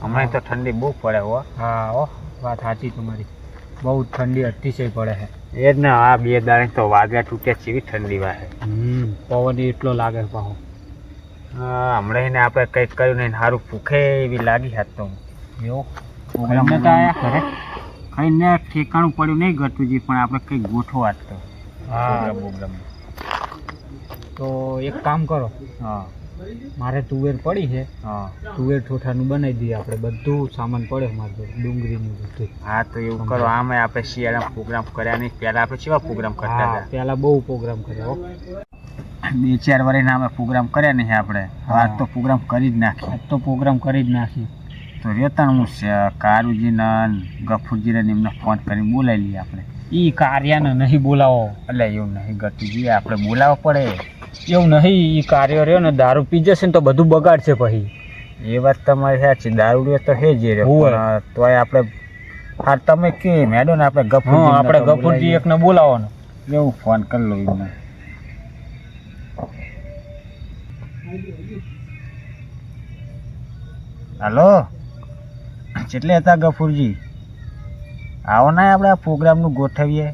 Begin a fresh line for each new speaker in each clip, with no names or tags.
હમણાં તો ઠંડી બહુ પડે હો.
હા હો, વાત સાચી તમારી. બહુ ઠંડી અતિશય પડે છે.
એ જ ને, આ 2 દાડે તો વાગ્યા તૂટ્યા ચેવી ઠંડી વાહે.
પવન એટલો લાગે પાછો.
હા, હમણાં એને આપણે કંઈક કર્યું નહીં, સારું ભૂખે એવી લાગી હાથ તો.
એવો
પ્રોગ્રામ તો આયા ખરે ખાઈને ઠેકાણું પડ્યું નહીં ગતુજી, પણ આપણે કંઈક ગોઠવો આજ તો.
હા,
પ્રોગ્રામ
તો એક કામ કરો.
હા
મારે તુવેર પડી છે.
હા
તુવેર ઠોઠાનું બનાવી દઈએ આપણે. બધું સામાન પડે મારે જોડે, ડુંગળીનું બધું.
હા, તો એવું કરો. આમે આપણે શિયાળામાં પ્રોગ્રામ કર્યા નહીં. પહેલાં આપણે કેવા પ્રોગ્રામ કરતા
હા,
હતા.
પહેલા બહુ પ્રોગ્રામ કર્યા હો.
2-4 વર્ષના અમે પ્રોગ્રામ કર્યા નહીં આપણે. આજ તો પ્રોગ્રામ કરી જ નાખીએ.
આજ તો પ્રોગ્રામ કરી જ નાખીએ.
તો રેતાણ હું કારુજીને ગફુરજીને એમને ફોન કરીને બોલાવી લઈએ આપણે.
ઈ કાર્યને નહીં બોલાવો.
એટલે એવું નહીં ગતુજી, આપણે બોલાવવો પડે.
એવું નહીં, ઈ કાર્ય રહ્યો ને દારૂ પી જશે ને તો બધું બગાડશે પછી.
એ વાત તમારી સાચી. દારૂડિયો તો હે જ રહ્યો, પણ તોય આપણે હા તમે કે મેડો ને આપણે ગફુરજી,
આપણે ગફુરજી એકને બોલાવવાનો.
એવું ફોન કરી લો એમને. હાલો, કેટલે હતા ગફુરજી? આવો ને, આપણે આ પ્રોગ્રામનું ગોઠવીએ.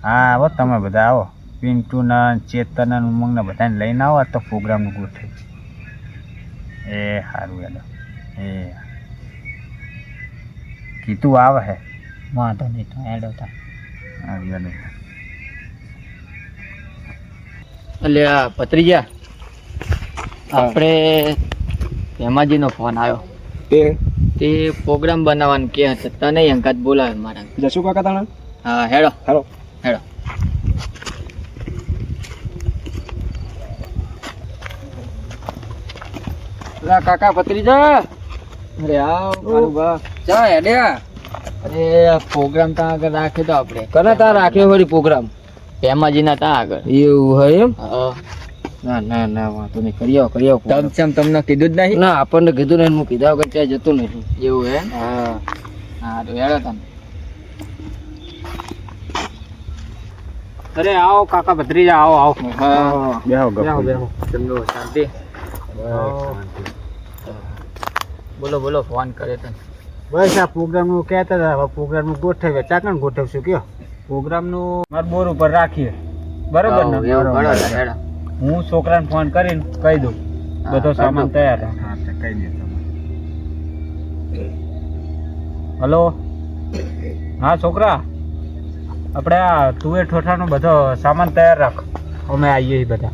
હા આવો, તમે બધા આવો. પિન્ટુના, ચેતન, ઉમંગને બધાને લઈને આવો, તો પ્રોગ્રામનું ગોઠવીએ. એ સારું હેલો. એ કીધું આવે હે.
વાંધો નહીં, તો એડ હતા.
એટલે આ ભત્રીજા, આપણે હેમાજીનો ફોન આવ્યો. તે પ્રોગ્રામ બનાવવાનું કે હતા, તને અંકાત બોલાવે મારા.
જશું કાકા તાણા?
હા, હેડો
હેલો
હેડો. કાકા ભત્રીજા, અરે આવ મારું બા. ચા હેડ્યા? અરે આ પ્રોગ્રામ ત્યાં આગળ રાખ્યો તો આપણે. કને ત્યાં રાખ્યો વળી પ્રોગ્રામ? હેમાજીના ત્યાં આગળ. એવું હોય એમ? હા. ના ના ના, વાંધો નહીં, કરી આવો. તમને કીધું જ નહીં? ના, આપણને કીધું નહીં. હું કીધા વગર ત્યાં જતો નથી. એવું હે? હા હા, તો હેડો તમે.
અરે આવો કાકા ભત્રીજા, આવો આવો.
હા,
બેહો
બેહો
ગફુરજી.
બેહો.
ચલો શાંતિ. બોલો બોલો, ફોન કરે તને.
બસ આ પ્રોગ્રામનું કહેતા હતા. હવે પ્રોગ્રામનું ગોઠવીએ. ચાકણ ગોઠવશું કયો?
પ્રોગ્રામનું મારા બોર ઉપર રાખીએ, બરોબર ને?
એવું કરો તો હેડો.
હું છોકરાને ફોન કરીને કહી દઉં, બધો સામાન તૈયાર રાખ.
હા, તો કહી દે તમે.
હલો, હા છોકરા, આપણે આ તુવેર ઠોઠાનો બધો સામાન તૈયાર રાખ, અમે આવીએ છીએ બધા.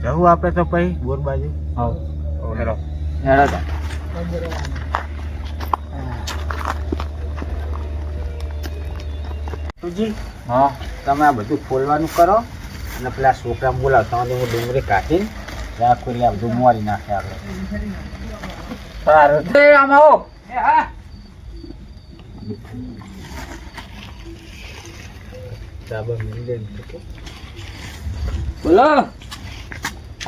જવું આપણે તો પછી બોર બાજુ.
હા
હેલો
હેડો તો.
તુજી,
હા,
તમે આ બધું ખોલવાનું કરો અને પેલા છોકરા બોલાવો. તમારે હું ડુંગળી કાઢીને રાખું એટલે આ બધું મોરી નાખે આપણે.
સારું. આમ આવો.
ડાબા મિલી દે ને.
બોલો.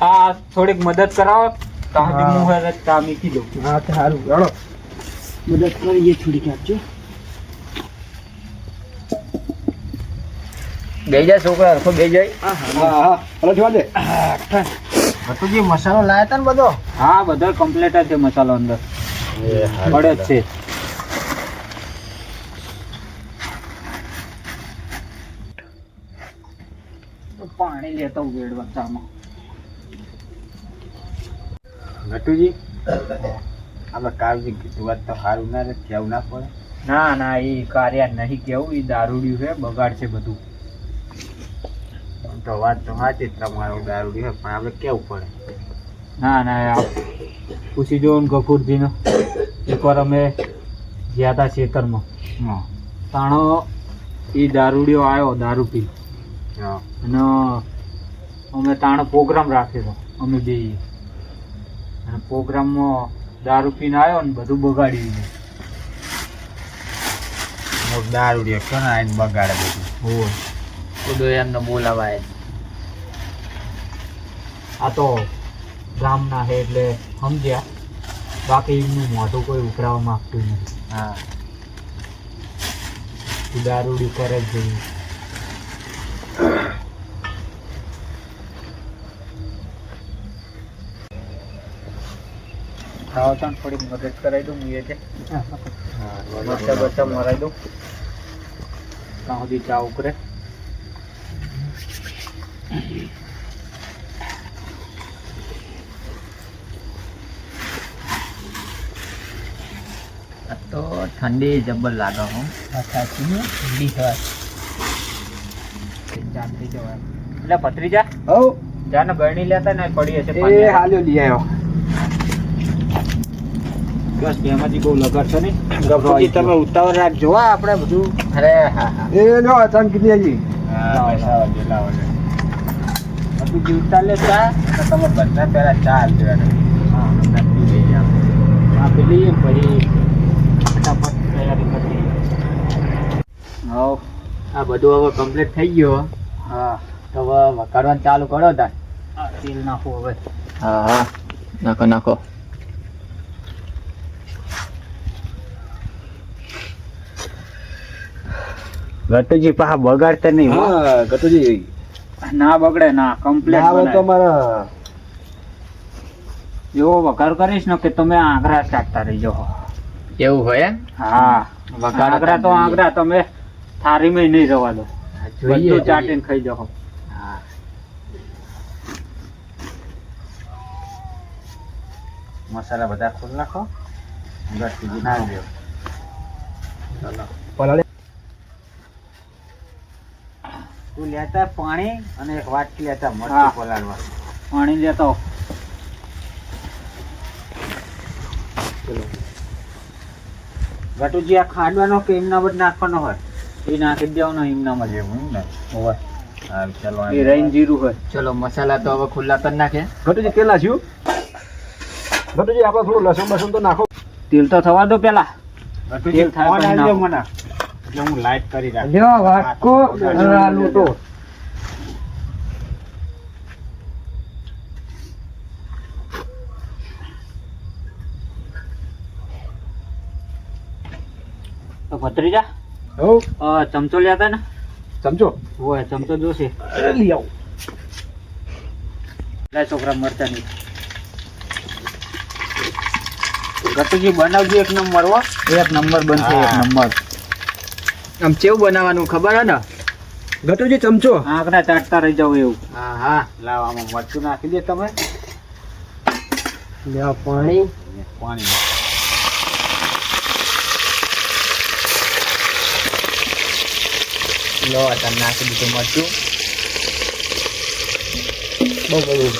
આ થોડીક મદદ કરાવો, તાંથી હું હે ચા મૂકી દઉં.
હા, તો સારું. ચલો
મદદ કરીએ થોડીક આપજો. બે જાય છોકરા, હરખો બે જાય.
હા, હલો જોવા દે. ભતુજી મસાલો લાયા હતા ને બધો?
હા, બધો કમ્પ્લીટ જ છે મસાલો અંદર. પડે જ છે. પાણી લેતો વેડવા ચામાં.
નટુજી, આપણે કાલજી કીધું વાત તો સારું ના રહે, કેવું ના પડે.
ના ના, એ કાર્ય નહીં કેવું, એ દારૂડિયું છે, બગાડ છે બધું.
તો વાત તો સાચી જ, તમારું દારૂડી હોય, પણ આપણે કેવું પડે.
ના ના, પૂછી જો ગફુરજીનો. એકવાર અમે ગયા હતા ખેતરમાં,
હા
તાણો એ દારૂડિયો આવ્યો, દારૂ પી.
હા
અને અમે તાણો પ્રોગ્રામ રાખ્યો હતો, અમે બે. અને પ્રોગ્રામમાં દારૂ પીને આવ્યો ને બધું બગાડી દીધું.
દારૂડી કોને આવીને બગાડે બધું.
હોય
ખુદો એમને બોલાવાય.
આ તો ગામના છે એટલે સમજ્યા, બાકી એમનું મોઢું કોઈ ઉભરાવા માંગતું નથી.
હા,
દારૂડી કરે જ જોઈએ. ખાવા તાણ થોડીક મદદ કરાવી દઉં હું એ છે મરચા બરચા મરાઈ દઉં ત્યાં સુધી ચા ઉકરે
આ તો ઠંડી જબર લાગે હું ઠંડી થવા
ચાલતી જવાય એટલે ભત્રીજા
હવ
જાને ગળણી લેતા ને પડી હશે
એ હાલ્યો લઈ આવ્યો
બસ બેમાંથી બહુ લગર છે નહીં ગભરાજી તમે ઉતાવળ રાખજો હો આપણે બધું
અરે હા હા
એ લો અચાનક કીધી હજી
બધું જીવતા લે ચા
તો તમે બધા પહેલા ચા
હા પેલી પછી ફટાફટ તૈયારી કરી
હવ આ બધું હવે કમ્પ્લીટ થઈ ગયું
હા
તો હવે વઘારવાનું ચાલુ કરો તાર
તેલ નાખો હવે
હા હા નાખો નાખો
ગટુજી પાછા બગાડતા નહીં હો.
હા ગટુજી
ના બગડે ના કમ્પ્લીટ
ના આવે તો મારા
એવો વઘાર કરીશ ને કે તમે આંગળા ચાટતા રહી જાઓ
એવું હોય એમ?
હા
વઘાર
આંગળા તો આંગળા તમે થાળીમાં નહીં રવા દો
જોઈએ,
બધું ચાટીને ખાઈ જાઓ
હા
મસાલા બધા ખોલ નાખો ગટુજી ના દો
પલાળે
તું લેતા પાણી અને એક વાટકી લેતા
હા.
મરચું પલાળવા
પાણી લેતો
ગટુજી આ ખાંડવાનો કે એમના બધ નાખવાનો હોય
એ નાખી દેવાનો હિમનામાં
એવું એમ ને
હોય
હા ચાલો
એ રહીને જીરું હોય
ચલો મસાલા તો હવે ખુલ્લા કરી નાખે
ગટુજી તેલ નાખ્યું ગટુજી આપણે થોડું લસણ બસણ તો નાખો
તેલ તો થવા દો પેલા
ગટુજી
તેલ થાય
ફોન
પછી
આવજો
નાખો.
મને એટલે હું લાઈટ કરી રાખું
લ્યો વાટકો
અને આ
લૂંટો તો ભત્રીજા
હવ
ચમચો લેતા ને
ચમચો
હોય ચમચો જોશે
લઈ આવો
લે છોકરા મરતા નહીં ગટુજી બનાવજો એક નંબર હો એક નંબર બનશે એક
હા.
નંબર
આમ કેવું બનાવવાનું ખબર હે ને
ગટુજી ચમચો
આંકડા ચાટતા રહી જાવ એવું
હા હા
લાવ આમાં મરચું નાખી દે તમે
લ્યો પાણી
પાણી
લો તાર નાખી દીધું મરચું બહુ બધું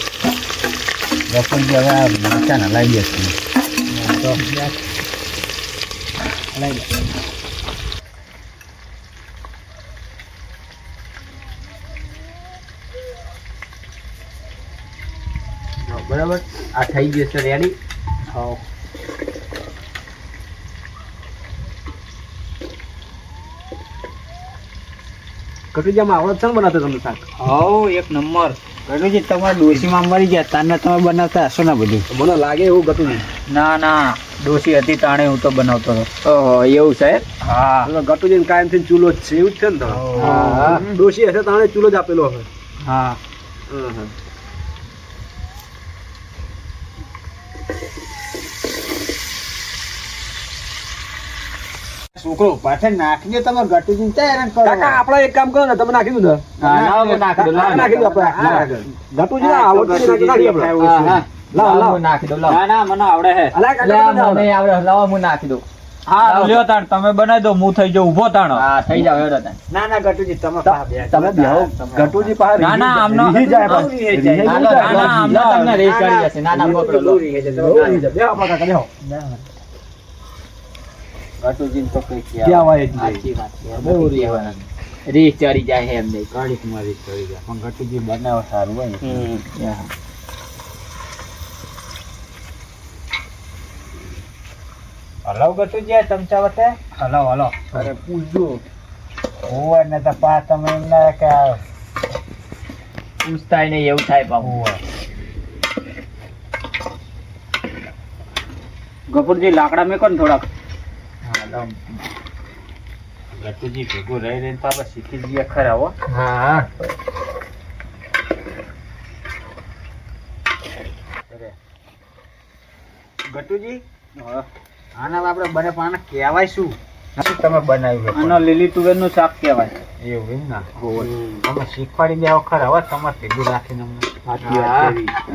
ગટુજી હવે આ મરચાં હલાવી દેશું
તો લઈ લે બરાબર આ થઈ ગયું છે રેડી
હા
ગટુજી આમાં આવડત છે ને બનાવતા તમને શાક
હવ એક નંબર
ગટુજી તમારા ડોશીમાં મરી ગયા તારને તમે બનાવતા હશો ને બધું
મને લાગે એવું ગટુજી
ના ના ડોસી હતી તાણે હું તો બનાવતો હતો
ઓહો એવું છે
હા
ગટુજી કાયમથી ચૂલો જ છે એવું જ છે ને તો
હા.
ડોશી હશે તાણે ચૂલો જ આપેલો હશે
હા
છોકરો પાછળ નાખી દો તમે ગટુજી ચા હેરાન કરો
કાકા આપણે એક કામ કરો ને તમે નાખી દો ને
નાખી દો
નાખી દો આપણે ગટુજી ના આવડતું નાખી આપણે
હા હા
લાવ લાવ
નાખી દો લાવ
ના ના મને આવડે હે
અલા કાકા
લે મને આવડે લાવો હું નાખી દઉં
હા લ્યો તાણ તમે બનાવી દો હું થઈ જાઉં ઊભો તાણ
હા થઈ જાવ હેડો તાન
ના ના ગટુજી તમે પાછા બે
તમે બેહો ગટુજી પાસે
ના, ના, આમનો-
રીહી જાય પાછું.
રીહી જાય.
રીહી
ના,
જાય.
ના, આમનો તમને રેસ કરી જશે ના ના પકડો લો.
રીહી જાય. બેહો આપણા કાકા બેહો
ગટુજી તો કઈ
ક્યાં વાય જ
સાચી
નહીં.
વાત છે બહુ રેવાના રીસ ચડી જાય છે એમ નહીં
ઘડીક મારી કરી ગયા પણ ગટુજી બનાવો સારું હોય ને. હલાવ ગટુજી આ ચમચા વટે
હલો હલો
અરે પૂછજો હોવે ને તો પા તમે એમ ના કે આ
પૂછતાય નહીં એવું થાય પાછું
હોવે.
ગફુરજી લાકડા મેકો ને થોડાક
હા, લાવ. ગટુજી ભેગું રહી રહીને તો આપણે શીખી જઈએ ખરા હો
હા
ગટુજી આના આપણે બને પાને કહેવાય શું તમે બનાવ્યું
આનો લીલી તુવેરનું શાક કહેવાય.
એવું એમ ના તમે શીખવાડી દે ખરા હવે તમારે ભેગું રાખીને અમને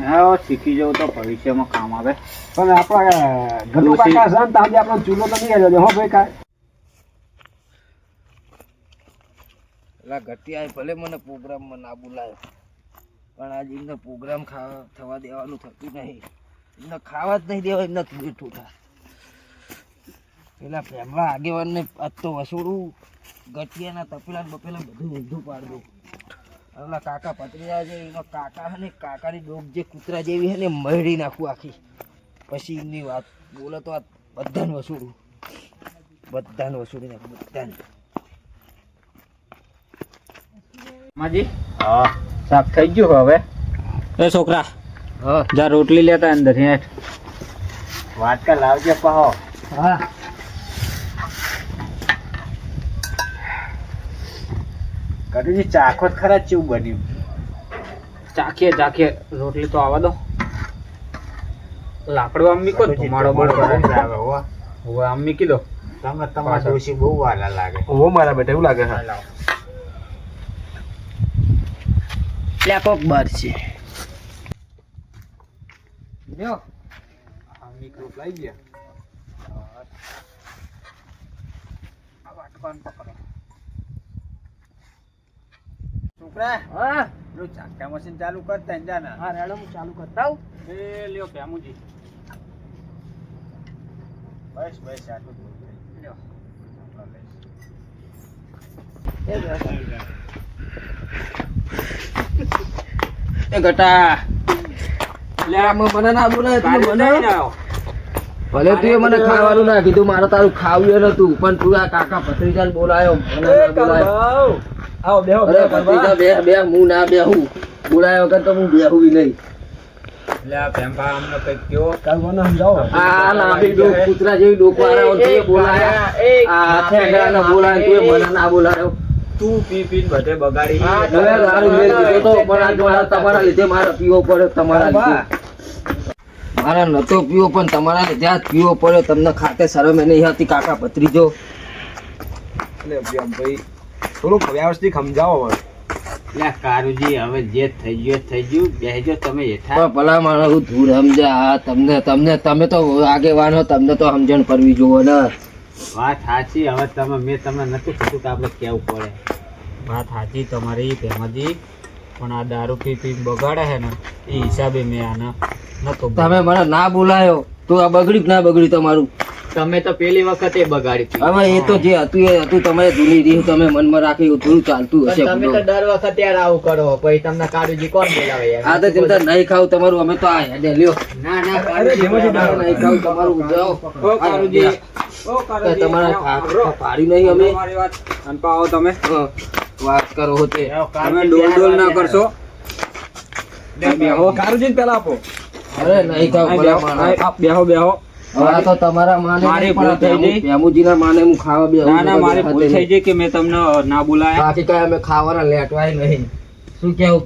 હા, શીખી જવું તો ભવિષ્યમાં કામ આવે.
પણ આપણા ગટુ કાકા છે ને તાજે આપણો ચૂલો તો નહીં આવ્યો હો ભાઈ કાંઈ.
પેલા ઘટિયાએ ભલે મને પ્રોગ્રામમાં ના બોલાયો પણ આજે એમને પ્રોગ્રામ થવા દેવાનું થતું નહીં. એમને ખાવા જ નહીં દેવા, એમને બેઠું થાય. પેલા પ્રેમલા આગેવાનને આજ તો વસોડું, ગટિયાના તપેલા ને બપેલા બધું ઊંધું પાડી દઉં. પેલા કાકા પતરીયા છે, એનો કાકા છે ને કાકાની ડોક જે કૂતરા જેવી છે ને મળી નાખું આખી. પછી એમની વાત બોલે તો આ બધાને વસોડું, બધાને વસોડી નાખું, બધાને.
માજી
હા
શાક થઈ ગયું હવે. એ છોકરા
હા
જા રોટલી લેતા અંદર હેઠ.
વાટકા લાવજે પાહો.
હા
ગટુજી ચાખો જ ખરા ચેવું બન્યું.
ચાખીએ રોટલી તો આવવા દો. લાકડું આમ મીકો, ધુમાડો બળ કરે.
આવે હો.
હવે આમ મીકી દો.
તમે તમારા ડોશી બહુ વાલા લાગે.
હો મારા બેટા એવું લાગે છે.
કોક બાર છે.
લ્યો.
આ મિક્રો લઈ ગયા.
આ વાટકાને પકડો.
છોકરા
હા
પેલું ચાકા મશીન ચાલુ કરતા ને જાના.
હા રેડો હું ચાલુ કરતા આવું.
એ લ્યો ભેમુજી.
બસ બસ આટલું જ બોલ.
લ્યો.
એ ગટા લે મને ના બોલાય તું
કાલે
મને
જઈને આવ્યો.
ભલે તું એ મને ખાવાનું ના કીધું, મારે તારું ખાવું એ નતું, પણ તું આ કાકા ભત્રીજાને બોલાયો, મને ના બોલાયો.
આવો બેહો
અરે ભત્રીજા બે હું ના બેહું, બોલાયો વગર તો હું બેહું નહીં.
લે આ ભેંપા અમને કંઈક કયો.
કાલ મને સમજાવો.
આ લાંબી ડોક કૂતરા જેવી ડોક વાળા તું બોલાયા, આ હાથે ગળાને બોલાયો, તું મને ના બોલાયો.
તું પી પીને બધે બગાડી.
હવે તારું મેલ કીધું તો પણ આ મારા તમારા લીધે મારે પીવો પડે, તમારા લીધે મારા નતો પીવો પણ તમારા લીધે આજ પીવો પડ્યો. તમને ખાતે શરમ એ નહીં હતી કાકા ભત્રીજો.
એટલે ભાઈ થોડુંક વ્યવસ્થિત સમજાવો હવે.
લે કારુજી હવે જે થઈ ગયું બેહજો તમે હેઠા.
પણ ભલા માણસ હું ધૂળ સમજ્યા, તમે તો આગેવાન હો, તમને તો સમજણ કરવી જોવો ને.
વાત સાચી. હવે મેં તમને નતું કીધું કે આપણે કેવું પડે.
વાત સાચી તમારી ભેમાજી, પણ આ દારૂ પી પી બગાડે છે ને એ હિસાબે મેં આને નતો.
તમે મને ના બોલાયો તો આ બગડ્યું કે ના બગડ્યું તમારું?
તમે તો પેલી વખતે બગાડી.
હવે એ તો જે હતું એ હતું, તમારે જૂની રીત તમે મનમાં રાખી એવું થોડું ચાલતું હશે.
દર વખતે આવું કરો પછી તમને કાળુજી કોણ બોલાવે યાર?
આ તો ચિંતા નહીં ખાવ તમારું, અમે તો આ હેડે લ્યો.
ના ના
નહીં ખાવ તમારું જાઓ.
ઓ કાળુજી,
તમારા પાડી નહીં અમે.
તમારી વાત અનપાવો તમે.
હા, વાત કરો હોતે.
તમે ડોલ ના કરશો. બેહો
કારુજીને પહેલા આપો.
અરે નહીં ખાવ ભલા માણસ.
બેહો બેહો.
હવે આ તો તમારા માને
મારી
નહીં, પણ
ભૂલ થઈ ગઈ.
ભેમુજીના માને હું ખાવા બેહું
ના ના
છું,
મારી
ખાતે
ભૂલ થઈ
નહીં.
ગઈ કે મેં તમને ના બોલાયા.
બાકી કઈ અમે ખાવાના લેટવાય નહીં. શું કેવું?